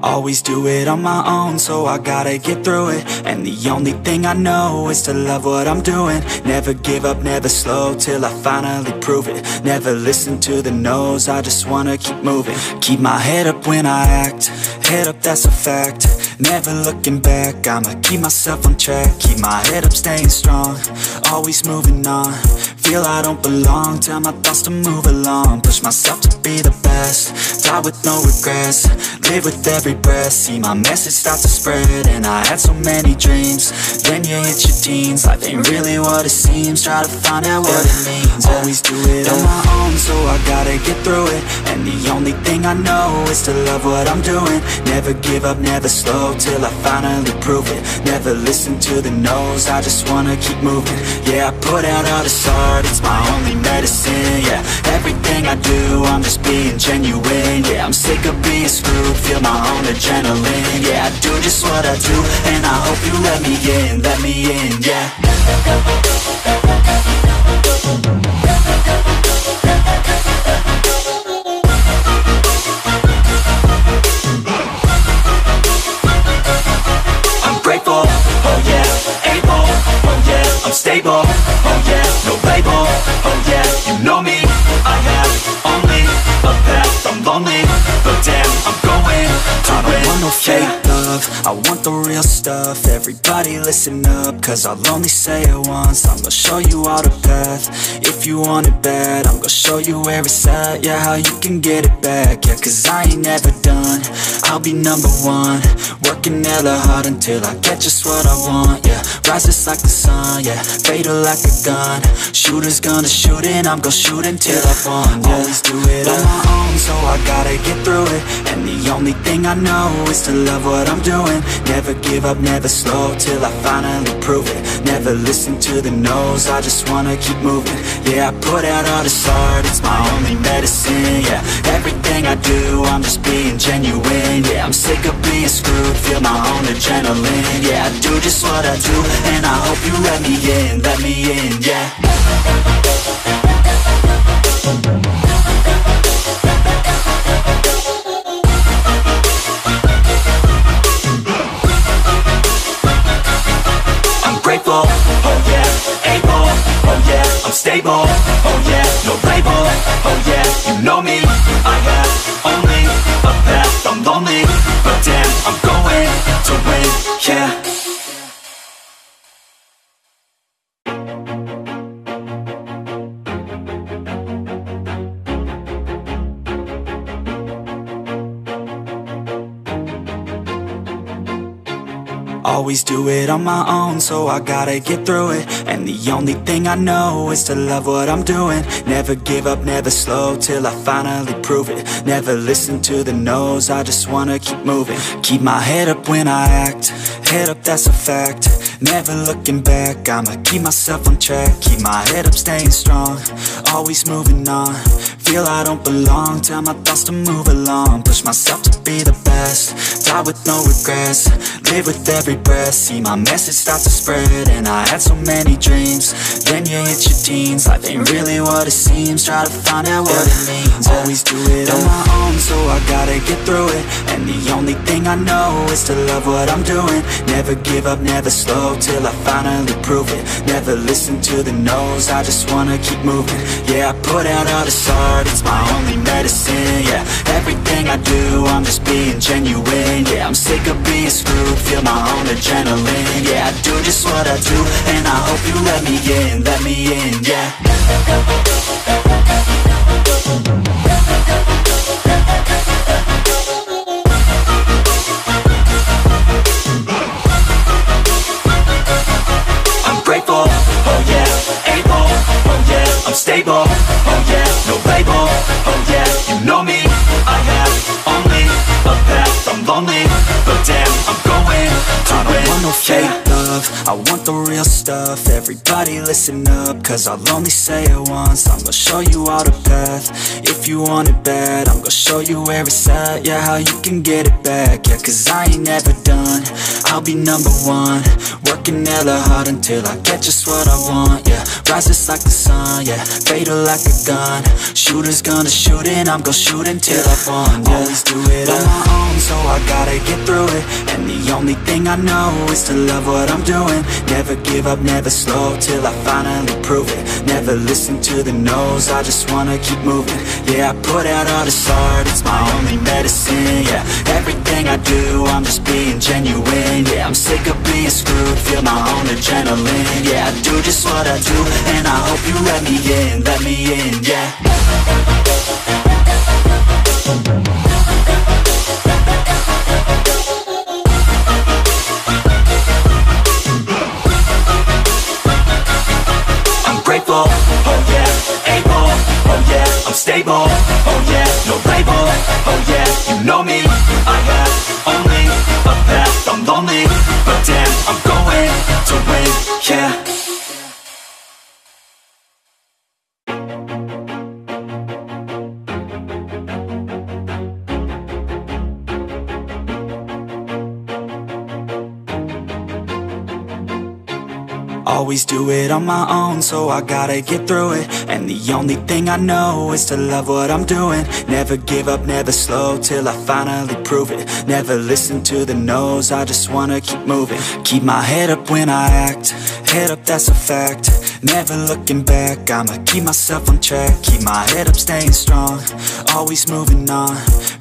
Always do it on my own, so I gotta get through it. And the only thing I know is to love what I'm doing. Never give up, never slow, till I finally prove it. Never listen to the no's, I just wanna keep moving. Keep my head up when I act, head up, that's a fact. Never looking back, I'ma keep myself on track. Keep my head up, staying strong, always moving on. Feel I don't belong, tell my thoughts to move along. Push myself to be the best, die with no regrets. Live with every breath, see my message start to spread. And I had so many dreams, then you hit your teens. Life ain't really what it seems, try to find out what it means. Always do it on my own, so I gotta get through it. And the only thing I know is to love what I'm doing. Never give up, never slow, till I finally prove it. Never listen to the no's, I just wanna keep moving. Yeah, I put out all this art, it's my only medicine. Yeah, everything I do, I'm just being genuine. Yeah, I'm sick of being screwed, feel my own adrenaline. Yeah, I do just what I do, and I hope you let me in, yeah. I'm grateful, oh yeah, able, oh yeah, I'm stable, oh yeah, no label, oh yeah, you know me, I have only a path, I'm lonely, but damn, I'm going to win. I don't want no fake love, I want the real stuff. Everybody listen up, cause I'll only say it once. I'm gonna show you all the path, if you want it bad. I'm gonna show you where it's at, yeah, how you can get it back. Yeah, cause I ain't never done, I'll be number one. Working hella hard until I get just what I want, yeah. Rises like the sun, yeah, fatal like a gun. Shooters gonna shoot and I'm gonna shoot until I won, yeah. Always do it on my own, so I gotta get through it. And the only thing I know is to love what I'm doing. Never give up, never slow, till I finally prove it. Never listen to the no's, I just wanna keep moving. Yeah, I put out all this art, it's my only medicine. Yeah, everything I do, I'm just being genuine. Yeah, I'm sick of being screwed, feel my own adrenaline. Yeah, I do just what I do, and I hope you let me in, yeah. I'm grateful, oh yeah, able, oh yeah, I'm stable, oh yeah, no label, oh yeah, you know me, I have only a path, I'm lonely, but damn, I'm going to win, yeah. Always do it on my own, so I gotta get through it. And the only thing I know is to love what I'm doing. Never give up, never slow, till I finally prove it. Never listen to the no's, I just wanna keep moving. Keep my head up when I act, head up, that's a fact. Never looking back, I'ma keep myself on track. Keep my head up, staying strong, always moving on. Feel I don't belong, tell my thoughts to move along. Push myself to be the best, die with no regrets. Live with every breath, see my message start to spread. And I had so many dreams, then you hit your teens. Life ain't really what it seems, try to find out what it means. Always do it on my own, so I gotta get through it. And the only thing I know is to love what I'm doing. Never give up, never slow, till I finally prove it. Never listen to the no's, I just wanna keep moving. Yeah, I put out all this art, it's my only medicine. Yeah, everything I do, I'm just being genuine. Yeah, I'm sick of being screwed, feel my own adrenaline. Yeah, I do just what I do, and I hope you let me in, yeah. I'm grateful, oh yeah, able, oh yeah, I'm stable, oh yeah, no label, oh yeah, you know me, I have only a path, I'm lonely, but damn, I'm going to win. I don't want no fake love, I want the real stuff. Everybody listen up, cause I'll only say it once. I'm gonna show you all the path, if you want it bad. I'm gonna show you where it's at, yeah, how you can get it back. Yeah, cause I ain't never done, I'll be number one. Working hella hard until I get just what I want, yeah. Rises like the sun, yeah, fatal like a gun. Shooters gonna shoot and I'm gonna shoot until I fall, yeah. Always do it on my own, so I gotta get through it. And the only thing I know is to love what I'm doing. Never give up, never slow, till I finally prove it. Never listen to the no's, I just wanna keep moving. Yeah, I put out all this art, it's my only medicine, yeah. Everything I do, I'm just being genuine, yeah. I'm sick of being screwed, feel my own adrenaline, yeah. I do just what I do, and I hope you let me in, yeah. I'm grateful, oh yeah, able, oh yeah, I'm stable, oh yeah, no label, oh yeah, you know me, I have only a path, I'm lonely, but damn, I'm going to win, yeah. Always do it on my own, so I gotta get through it. And the only thing I know is to love what I'm doing. Never give up, never slow, till I finally prove it. Never listen to the no's, I just wanna keep moving. Keep my head up when I act, head up, that's a fact. Never looking back, I'ma keep myself on track. Keep my head up, staying strong, always moving on.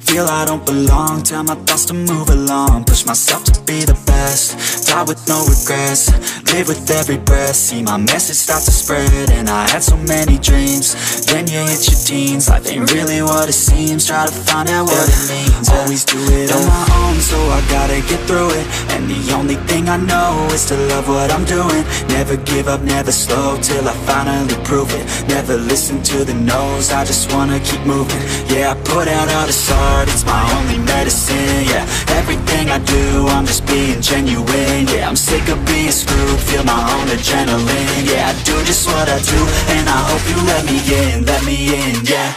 Feel I don't belong, tell my thoughts to move along. Push myself to be the best, die with no regrets. Live with every breath, see my message start to spread. And I had so many dreams, then you hit your teens. Life ain't really what it seems, try to find out what it means. Always do it on my own, so I gotta get through it. And the only thing I know is to love what I'm doing. Never give up, never slow, till I finally prove it. Never listen to the no's, I just wanna keep moving. Yeah, I put out all this art, it's my only medicine, yeah. Everything I do, I'm just being genuine, yeah. I'm sick of being screwed, feel my own adrenaline, yeah. I do just what I do, and I hope you let me in, yeah.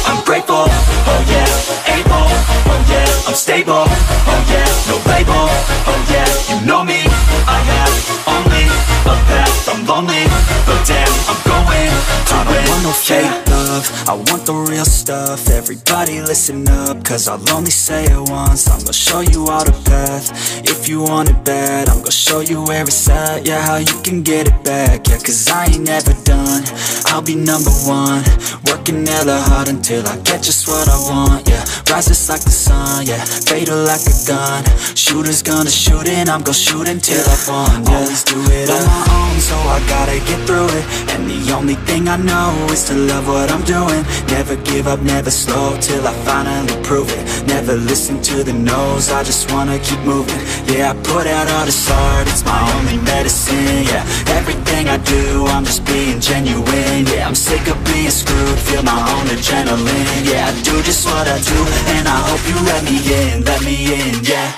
I'm grateful, oh yeah, able, oh yeah, I'm stable, oh yeah, no label, oh yeah, you know me, I have only a path, I'm lonely, but damn, I'm going to win. I don't want no fake love, I want the real stuff. Everybody listen up, cause I'll only say it once. I'm gonna show you all the path, if you want it bad. I'm gonna show you where it's at, yeah, how you can get it back. Yeah, cause I ain't never done, I'll be number one. Working hella hard until I get just what I want, yeah. Rises like the sun, yeah, fatal like a gun. Shooters gonna shoot and I'm gonna shoot until I fall, yeah. Always do it on my own, so I gotta get through it. And the only thing I know is to love what I'm doing. Never give up, never slow, till I finally prove it. Never listen to the no's, I just wanna keep moving. Yeah, I put out all this art, it's my only medicine, yeah. Everything I do, I'm just being genuine, yeah. I'm sick of being screwed, feel my own adrenaline, yeah. I do just what I do, and I hope you let me in, yeah.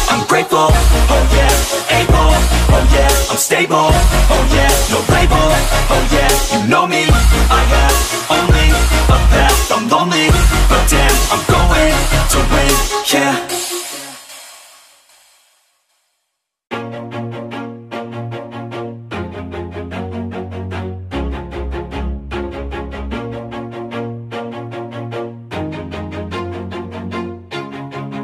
I'm grateful, oh yeah, able, oh yeah, I'm stable, oh yeah, no label, oh yeah, you know me, I have only a path, I'm lonely, but damn, I'm going to win, yeah.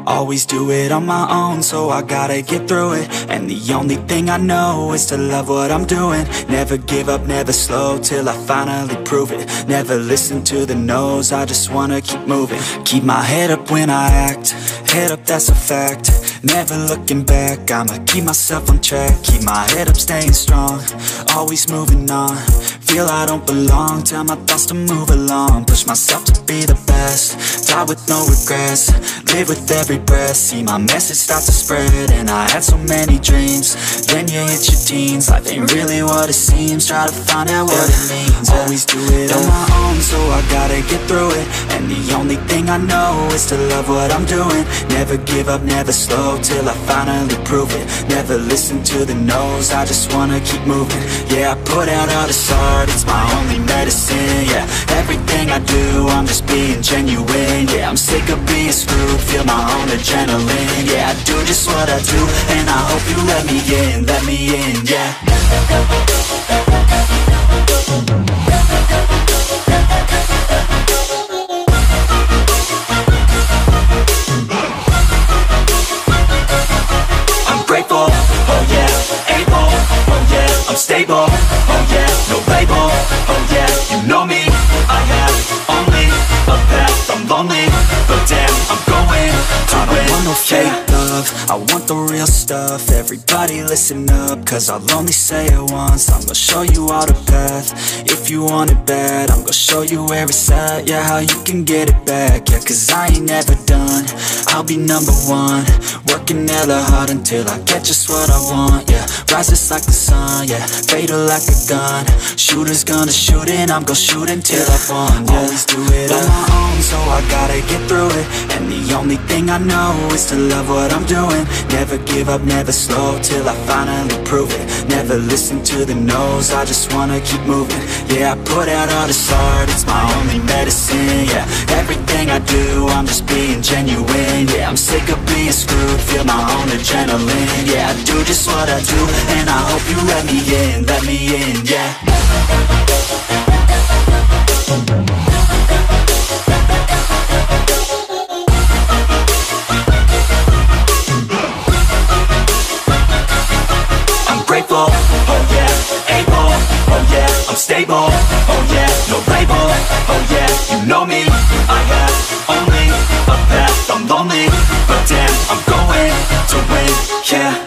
Always do it on my own, so I gotta get through it. And the only thing I know is to love what I'm doing. Never give up, never slow, till I finally prove it. Never listen to the no's, I just wanna keep moving. Keep my head up when I act, head up, that's a fact. Never looking back, I'ma keep myself on track. Keep my head up, staying strong, always moving on. Feel I don't belong, tell my thoughts to move along. Push myself to be the best, die with no regrets. Live with every breath, see my message start to spread. And I had so many dreams, then you hit your teens. Life ain't really what it seems, try to find out what it means. Always do it on my own, so I gotta get through it. And the only thing I know is to love what I'm doing. Never give up, never slow, till I finally prove it. Never listen to the no's, I just wanna keep moving. Yeah, I put out all this art, it's my only medicine. Yeah, everything I do, I'm just being genuine. Yeah, I'm sick of being screwed, feel my own adrenaline. Yeah, I do just what I do, and I hope you let me in, yeah. I'm grateful, oh yeah, able, oh yeah, I'm stable, oh yeah, no label, oh yeah, you know me, I have only a path, I'm lonely, but damn, I'm going to win. I don't want no fake love, I want the real stuff. Everybody listen up, cause I'll only say it once. I'm gonna show you all the path, if you want it bad. I'm gonna show you where it's at, yeah, how you can get it back. Yeah, cause I ain't never done, I'll be number one. Working hella hard until I get just what I want, yeah. Rises like the sun, yeah, fatal like a gun. Shooter's gonna shoot and I'm gonna shoot until I've won, yeah. Always do it on my own, so I gotta get through it. And the only thing I know is to love what I'm doing. Never give up, never slow, till I finally prove it. Never listen to the no's, I just wanna keep moving. Yeah, I put out all this art, it's my only medicine. Yeah, everything I do, I'm just being genuine. Yeah, I'm sick of being screwed, feel my own adrenaline. Yeah, I do just what I do, and I hope you let me in, yeah. Grateful, oh yeah, able, oh yeah, I'm stable, oh yeah, no label, oh yeah, you know me, I have only a path, I'm lonely, but damn, I'm going to win, yeah.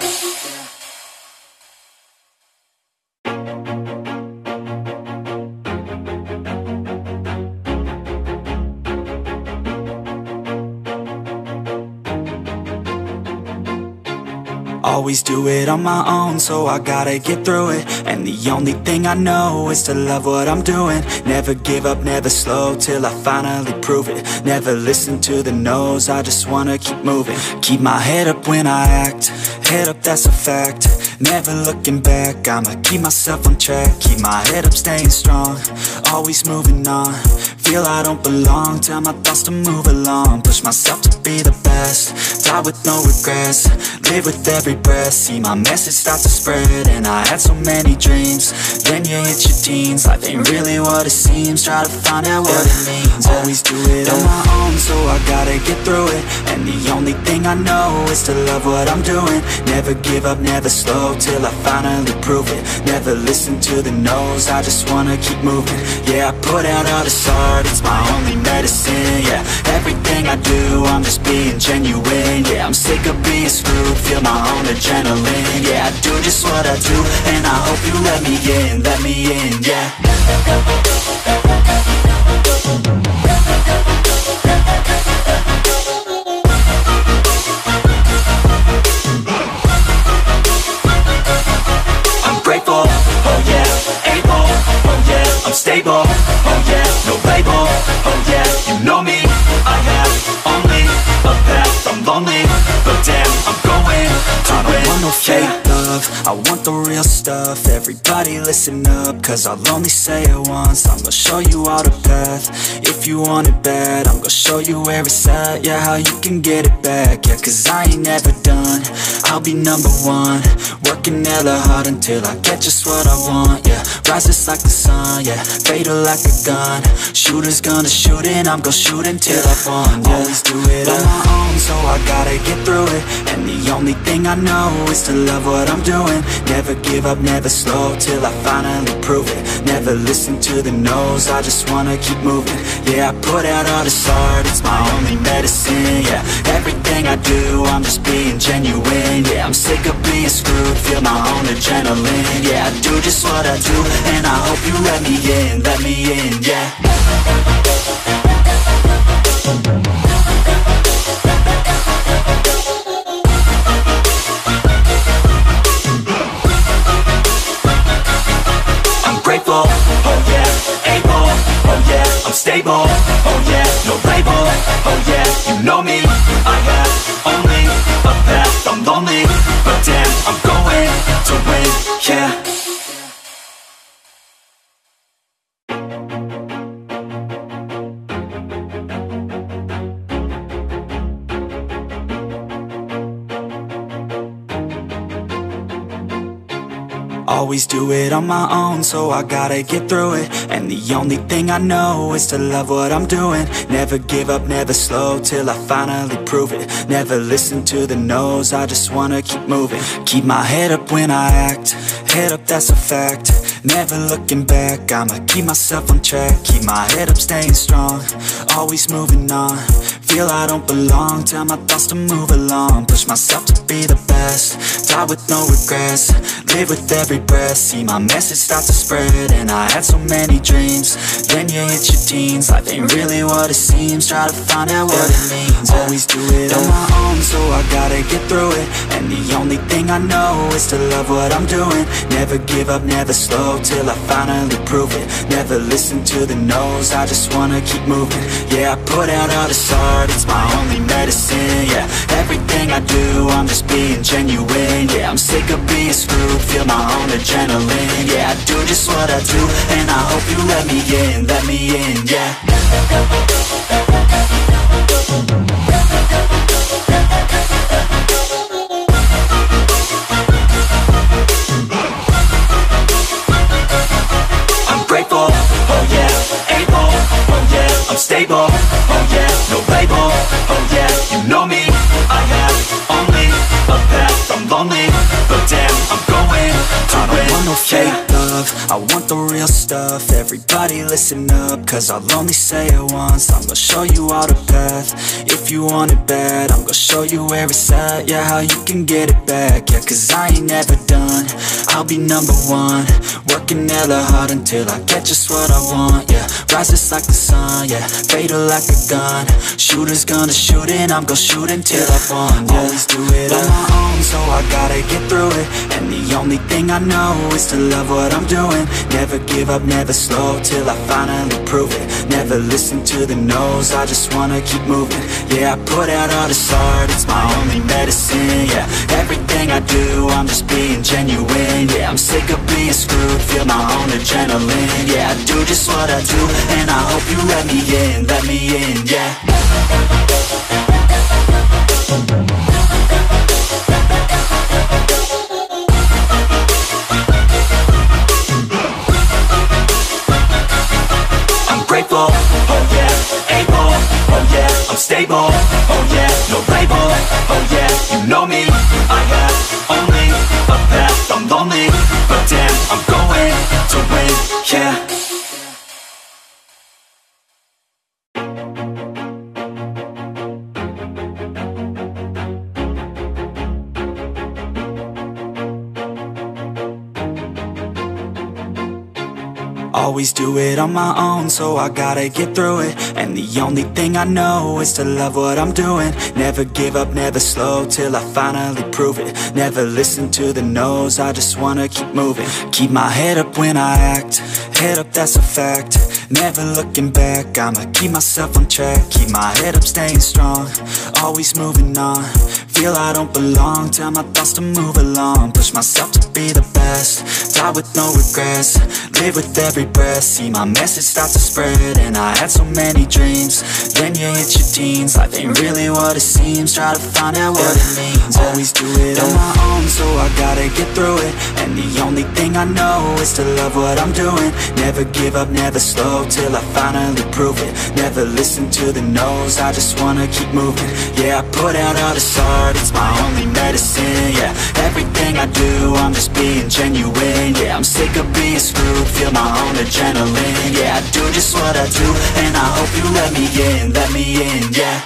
Always do it on my own, so I gotta get through it. And the only thing I know is to love what I'm doing. Never give up, never slow, till I finally prove it. Never listen to the no's, I just wanna keep moving. Keep my head up when I act, head up, that's a fact. Never looking back, I'ma keep myself on track. Keep my head up, staying strong, always moving on. Feel I don't belong, tell my thoughts to move along. Push myself to be the best, die with no regrets. Live with every breath, see my message start to spread. And I had so many dreams, then you hit your teens. Life ain't really what it seems, try to find out what it means. Always do it on my own, so I gotta get through it. And the only thing I know is to love what I'm doing. Never give up, never slow, till I finally prove it. Never listen to the no's, I just wanna keep moving. Yeah, I put out all this art, it's my only medicine. Yeah, everything I do, I'm just being genuine. Yeah, I'm sick of being screwed, feel my own adrenaline. Yeah, I do just what I do, and I hope you let me in, yeah. I'm grateful, oh yeah, able, oh yeah, I'm stable, oh yeah, no label, oh yeah, you know me, I have only a path, I'm lonely, but damn, I'm going to win. I don't want no fake love, I want the real stuff. Everybody listen up, cause I'll only say it once. I'm gonna show you all the path, if you want it bad. I'm gonna show you where it's at, yeah, how you can get it back. Yeah, cause I ain't never done, I'll be number one. Working hella hard until I get just what I want, yeah. Rises like the sun, yeah, fatal like a gun. Shooter's gonna shoot and I'm gonna shoot until I've won, yeah. Always do it on my own, so I gotta get through it. And the only thing I know is to love what I'm doing. Never give up, never slow, till I finally prove it. Never listen to the no's, I just wanna keep moving. Yeah, I put out all this art, it's my only medicine. Yeah, everything I do, I'm just being genuine. genuine. Yeah, I'm sick of being screwed, feel my own adrenaline. Yeah, I do just what I do, and I hope you let me in, yeah. Grateful, oh yeah, able, oh yeah, I'm stable, oh yeah, no label, oh yeah, you know me, I have only a path, I'm lonely, but damn, I'm going to win, yeah. Always do it on my own, so I gotta get through it. And the only thing I know is to love what I'm doing. Never give up, never slow, till I finally prove it. Never listen to the no's, I just wanna keep moving. Keep my head up when I act, head up, that's a fact. Never looking back, I'ma keep myself on track. Keep my head up, staying strong, always moving on. Feel I don't belong, tell my thoughts to move along. Push myself to be the best, die with no regrets. Live with every breath, see my message start to spread. And I had so many dreams, then you hit your teens. Life ain't really what it seems, try to find out what it means. Always do it on my own, so I gotta get through it. And the only thing I know is to love what I'm doing. Never give up, never slow, till I finally prove it. Never listen to the no's, I just wanna keep moving. Yeah, I put out all this art, it's my only medicine. Yeah, everything I do, I'm just being genuine. Yeah, I'm sick of being screwed, feel my own adrenaline. Yeah, I do just what I do, and I hope you let me in, yeah. I'm grateful, oh yeah, able, oh yeah, I'm stable, oh yeah, no label, oh yeah, you know me, I have only a path, I'm lonely, but damn, I'm going to win. I don't want no fake love, I want the real stuff. Everybody listen up, cause I'll only say it once. I'm gonna show you all the path, if you want it bad. I'm gonna show you where it's at, yeah, how you can get it back. Yeah, cause I ain't never done, I'll be number one. Working hella hard until I get just what I want, yeah. Rises like the sun, yeah, fatal like a gun. Shooter's gonna shoot and I'm gonna shoot until I won, yeah. Always do it on my own, so I gotta get through it. And the only thing I know is to love what I'm doing. Never give up, never slow, till I finally prove it. Never listen to the no's, I just wanna keep moving. Yeah, I put out all this art, it's my only medicine. Yeah, everything I do, I'm just being genuine. Yeah, I'm sick of being screwed, feel my own adrenaline. Yeah, I do just what I do, and I hope you let me in, yeah. Grateful, oh yeah, able, oh yeah, I'm stable, oh yeah, no label, oh yeah, you know me, I have only a path, I'm lonely, but damn, I'm going to win, yeah. Always do it on my own, so I gotta get through it. And the only thing I know is to love what I'm doing. Never give up, never slow, till I finally prove it. Never listen to the no's, I just wanna keep moving. Keep my head up when I act, head up, that's a fact. Never looking back, I'ma keep myself on track. Keep my head up, staying strong, always moving on. Feel I don't belong, tell my thoughts to move along. Push myself to be the best, die with no regrets. Live with every breath, see my message start to spread. And I had so many dreams, then you hit your teens. Life ain't really what it seems, try to find out what it means. Always do it on my own, so I gotta get through it. And the only thing I know is to love what I'm doing. Never give up, never slow, till I finally prove it. Never listen to the no's, I just wanna keep moving. Yeah, I put out all this art, it's my only medicine. Yeah, everything I do, I'm just being genuine. Yeah, I'm sick of being screwed, feel my own adrenaline. Yeah, I do just what I do, and I hope you let me in, yeah.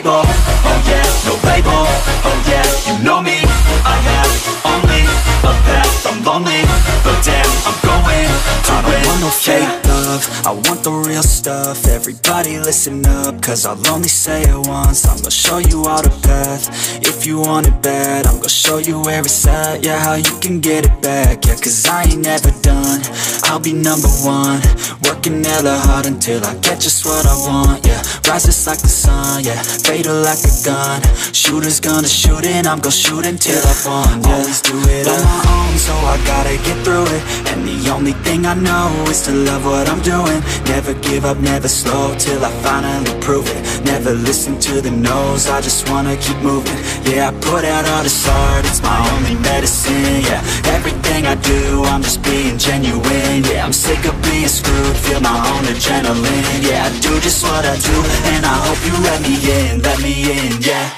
grateful, oh yeah, no label, oh yeah, you know me. I have only a path, I'm lonely, but damn, I'm going to win. I don't want no fake love, I want the real stuff. Everybody listen up, cause I'll only say it once. I'm gonna show you all the path, if you want it bad. I'm gonna show you where it's at, yeah, how you can get it back. Yeah, cause I ain't never done, I'll be number one. Working hella hard until I get just what I want, yeah. Rises like the sun, yeah, fatal like a gun. Shooters gonna shoot and I'm gonna shoot until I won, yeah. Always do it on my own, so I gotta get through it. And the only thing I know is to love what I'm doing. Never give up, never slow, till I finally prove it. Never listen to the no's, I just wanna keep moving. Yeah, I put out all this art, it's my only medicine, yeah. Everything I do, I'm just being genuine, yeah. I'm sick of being screwed, feel my own adrenaline, yeah. I do just what I do, and I hope you let me in, yeah.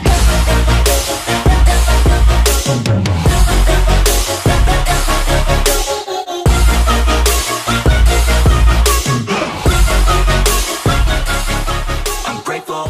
I'm grateful.